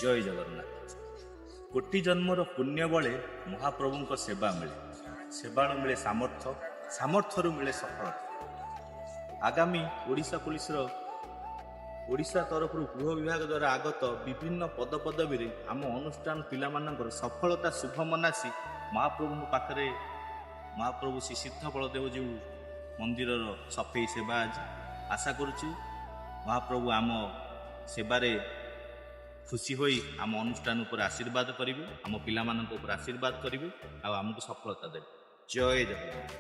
ଜୟ ଜଗନ୍ନାଥ। କୋଟି ଜନ୍ମର ପୁଣ୍ୟ ବଳେ ମହାପ୍ରଭୁଙ୍କ ସେବା ମିଳେ। ସେବାରୁ ମିଳେ ସାମର୍ଥ୍ୟ, ସାମର୍ଥ୍ୟରୁ ମିଳେ ସଫଳତା। ଆଗାମୀ ଓଡ଼ିଶା ତରଫରୁ ଗୃହ ବିଭାଗ ଦ୍ୱାରା ଆଗତ ବିଭିନ୍ନ ପଦପଦବୀରେ ଆମ ଅନୁଷ୍ଠାନ ପିଲାମାନଙ୍କର ସଫଳତା ଶୁଭ ମନାସି ମହାପ୍ରଭୁଙ୍କ ପାଖରେ ମହାପ୍ରଭୁ ଶ୍ରୀ ସିଦ୍ଧ ବଳଦେବଜୀଉ ମନ୍ଦିରର ସଫେଇ ସେବା ଆଶା କରୁଛୁ। ମହାପ୍ରଭୁ ଆମ ସେବାରେ ଖୁସି ହୋଇ ଆମ ଅନୁଷ୍ଠାନ ଉପରେ ଆଶୀର୍ବାଦ କରିବେ, ଆମ ପିଲାମାନଙ୍କ ଉପରେ ଆଶୀର୍ବାଦ କରିବେ ଆଉ ଆମକୁ ସଫଳତା ଦେବେ। ଜୟ ଜଗନ୍ନାଥ।